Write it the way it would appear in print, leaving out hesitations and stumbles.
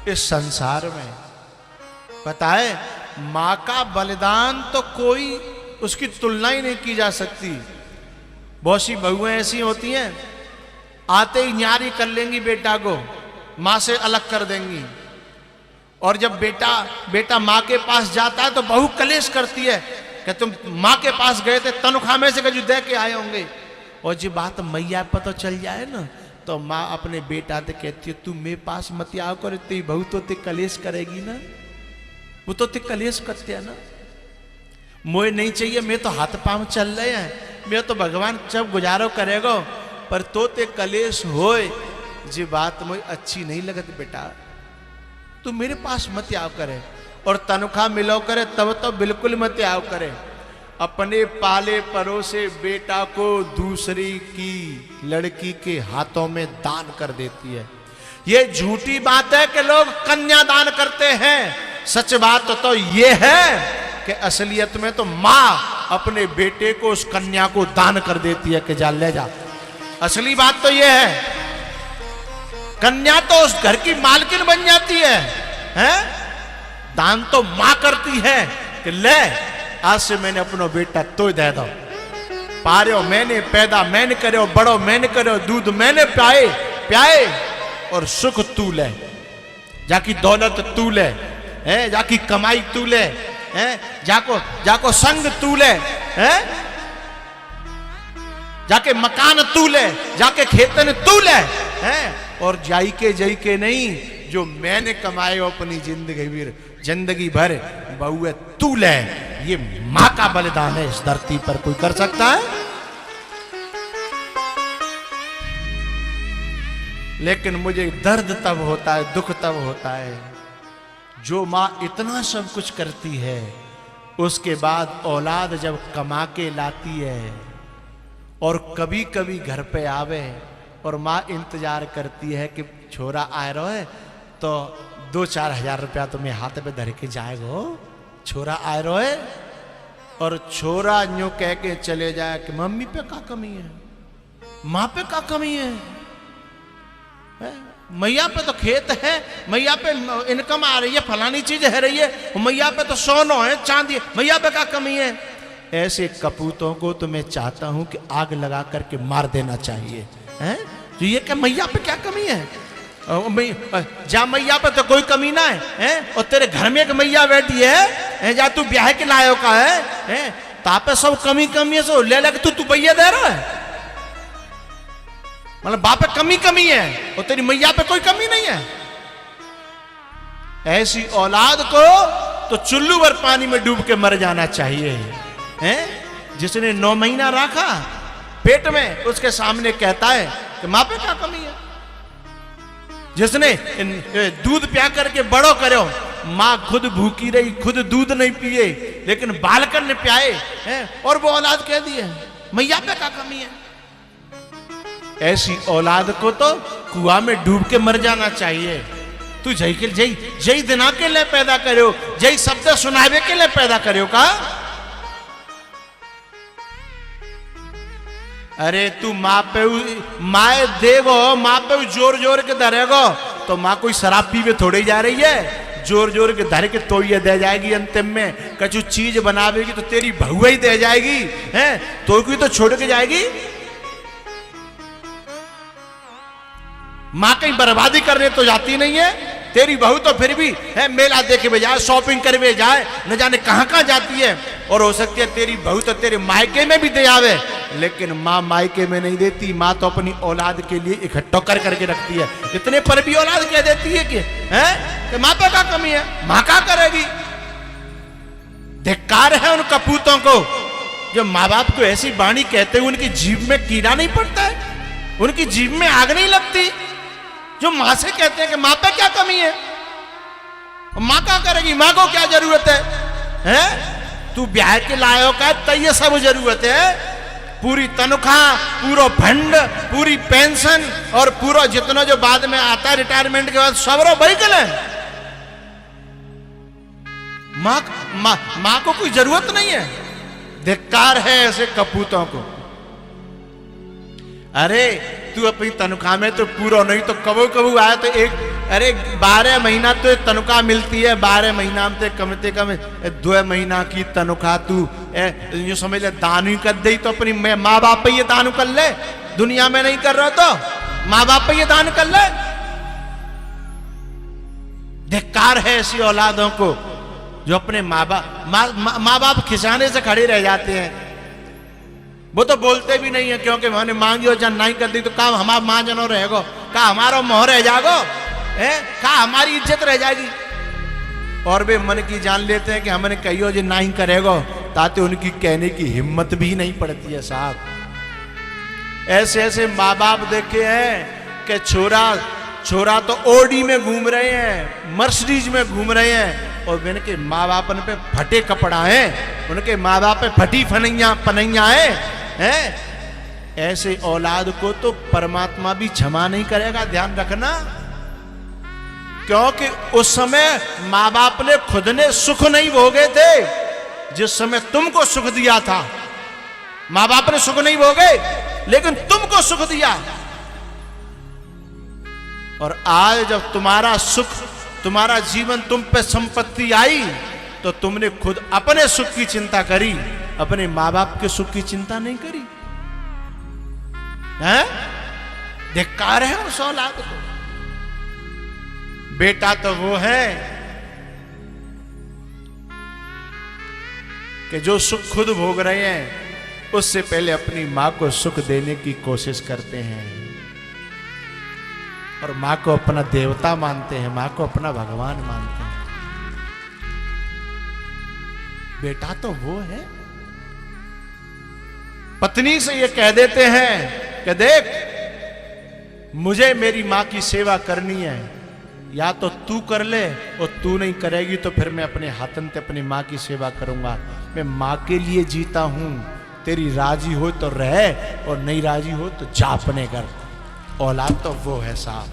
इस संसार में। पता है, मां का बलिदान तो कोई उसकी तुलना ही नहीं की जा सकती। बहुत सी बहुएं ऐसी होती हैं, आते ही न्यारी कर लेंगी बेटा को, मां से अलग कर देंगी। और जब बेटा मां के पास जाता है तो बहू कलेश करती है कि तुम मां के पास गए थे, तनख्वाह में से कजू दे के आए होंगे। और जी बात मैया पर तो चल जाए ना, तो माँ अपने बेटा से कहती है तू मेरे पास मत आओ कर, तेरी बहू तो ते कलेश करेगी ना, वो तो ते कलेश करते है ना। मोए नहीं चाहिए, मैं तो हाथ पांव चल रहे हैं, मैं तो भगवान जब गुजारो करेगा, पर तो ते कलेश होए जी बात मुझे अच्छी नहीं लगती बेटा, तू मेरे पास मत आओ करे। और तनख्वाह मिलो करे तब तो बिल्कुल मत आओ करे। अपने पाले परोसे बेटा को दूसरी की लड़की के हाथों में दान कर देती है। ये झूठी बात है कि लोग कन्यादान करते हैं, सच बात तो ये है कि असलियत में तो मां अपने बेटे को उस कन्या को दान कर देती है कि जा ले जा। असली बात तो ये है, कन्या तो उस घर की मालकिन बन जाती है, हैं? दान तो मां करती है कि ले आज से मैंने अपना बेटा तो दे दो, पारो मैंने पैदा मैंने करो, बड़ो मैंने करो, दूध मैंने प्याए और सुख तू ले, जाकी दौलत तू ले, हैं? जाकी कमाई तू ले, हैं? जाको संग तू ले, हैं? जाके मकान तू ले, जाके खेतन तू ले, हैं? और जाई के नहीं, जो मैंने कमाए अपनी जिंदगी भर बहुए तू ले। ये मां का बलिदान है, इस धरती पर कोई कर सकता है? लेकिन मुझे दर्द तब होता है, दुख तब होता है, जो मां इतना सब कुछ करती है, उसके बाद औलाद जब कमा के लाती है और कभी कभी घर पे आवे और मां इंतजार करती है कि छोरा आ रहा है तो 2-4 हजार रुपया तुम्हें हाथ पे धर के जाएगो, छोरा आ रहा है। और छोरा यूं कह के चले जाए कि मम्मी पे क्या कमी है, मां पे क्या कमी है? मैया पे तो खेत है, मैया पे इनकम आ रही है, फलानी चीज है रही है, मैया पे तो सोना है चांदी है, मैया पे क्या कमी है? ऐसे कपूतों को तो मैं चाहता हूं कि आग लगा करके मार देना चाहिए, हैं? तो ये क्या मैया पे क्या कमी है? जा मैया पे तो कोई कमी ना है, और तेरे घर में एक मैया बैठी है, जा तू ब्याह के लायो का है, तापे सब कमी है, सो ले लग तू भैया दे रहा है, मतलब बाप पे कमी है और तेरी मैया पे कोई कमी नहीं है। ऐसी औलाद को तो चुल्लू भर पानी में डूब के मर जाना चाहिए, हैं? जिसने 9 महीना रखा पेट में, उसके सामने कहता है कि मां पे क्या कमी है? जिसने दूध पिया करके बड़ो करो, मां खुद भूखी रही, खुद दूध नहीं पिए, लेकिन बालकर ने पियाए, हैं? और वो औलाद कह दी है मैया पे क्या कमी है? ऐसी औलाद को तो कुआं में डूब के मर जाना चाहिए। तू जय दिना के लिए पैदा करो, जय शब्द सुनावे के लिए पैदा करो का? अरे तू माँ देगो, माँ पे जोर के धरेगो, तो माँ कोई शराब पीवे थोड़ी जा रही है, जोर के धर के तो ये दे जाएगी। अंतिम में कछु चीज बनावेगी तो तेरी बहू ही दे जाएगी, हैं? तो कोई तो छोड़ के जाएगी। माँ कहीं बर्बादी करने तो जाती नहीं है, तेरी बहू तो फिर भी है मेला देखे में जाए, शॉपिंग करे जाए, न जाने कहां जाती है। और हो सकती है तेरी बहू तो तेरे मायके में भी दे आवे, लेकिन माँ मायके में नहीं देती। माँ तो अपनी औलाद के लिए इकट्ठा करके रखती है। इतने पर भी औलाद कह देती है कि माँ पे क्या कमी है, माँ क्या करेगी? धिक्कार है उन कपूतों को जो माँ बाप को ऐसी वाणी कहते हुए उनकी जीभ में कीड़ा नहीं पड़ता है, उनकी जीभ में आग नहीं लगती, जो मां से कहते हैं कि मां पे क्या कमी है, मां क्या करेगी, मां को क्या जरूरत है, हैं? तू ब्याह के लायो का तो ये सब जरूरत है, पूरी तनख्वाह, पूरा फंड, पूरी पेंशन और पूरा जितना जो बाद में आता है रिटायरमेंट के बाद सब व्हीकल है। मां को कोई जरूरत नहीं है। धिक्कार है ऐसे कपूतों को। अरे तू अपनी तनख्वाह में तो पूरा नहीं तो कबू आया तो अरे 12 महीना तो तनख्वाह मिलती है, 12 महीना में कम से कम 2 महीना की तनख्वाह तू यूं समझ ले दान ही कर दे तो अपनी माँ बाप पे ये दान कर ले, दुनिया में नहीं कर रहा तो माँ बाप पे ये दान कर ले। धिक्कार है ऐसी औलादों को जो अपने माँ बाप खिसाने से खड़े रह जाते हैं। वो तो बोलते भी नहीं है क्योंकि मैंने मांगी और जन नहीं कर दी तो काम हमारा माँ जनो रहेगो, का हमारा मोह रह जागो है, का हमारी इज्जत रह जाएगी। और वे मन की जान लेते हैं कि हमने कहियो जो नहीं करेगो, ताते उनकी कहने की हिम्मत भी नहीं पड़ती है साहब। ऐसे ऐसे माँ बाप देखे हैं कि छोरा तो ओडी में घूम रहे हैं, मर्सिडीज में घूम रहे हैं, और उनके माँ बाप पे फटे कपड़ा है, उनके माँ बाप पे फटी पनैया है। ऐसे औलाद को तो परमात्मा भी क्षमा नहीं करेगा, ध्यान रखना। क्योंकि उस समय माँ बाप ने खुद ने सुख नहीं भोगे थे जिस समय तुमको सुख दिया था। माँ बाप ने सुख नहीं भोगे लेकिन तुमको सुख दिया। और आज जब तुम्हारा सुख, तुम्हारा जीवन तुम पे संपत्ति आई तो तुमने खुद अपने सुख की चिंता करी, अपने माँ बाप के सुख की चिंता नहीं करी है। धिक्कार है उस औलाद को। बेटा तो वो है कि जो सुख खुद भोग रहे हैं उससे पहले अपनी मां को सुख देने की कोशिश करते हैं और मां को अपना देवता मानते हैं, मां को अपना भगवान मानते हैं। बेटा तो वो है। पत्नी से ये कह देते हैं कि देख मुझे मेरी मां की सेवा करनी है, या तो तू कर ले और तू नहीं करेगी तो फिर मैं अपने हाथन से अपनी मां की सेवा करूंगा। मैं मां के लिए जीता हूं, तेरी राजी हो तो रह और नहीं राजी हो तो जा अपने घर। औलाद तो वो है साहब।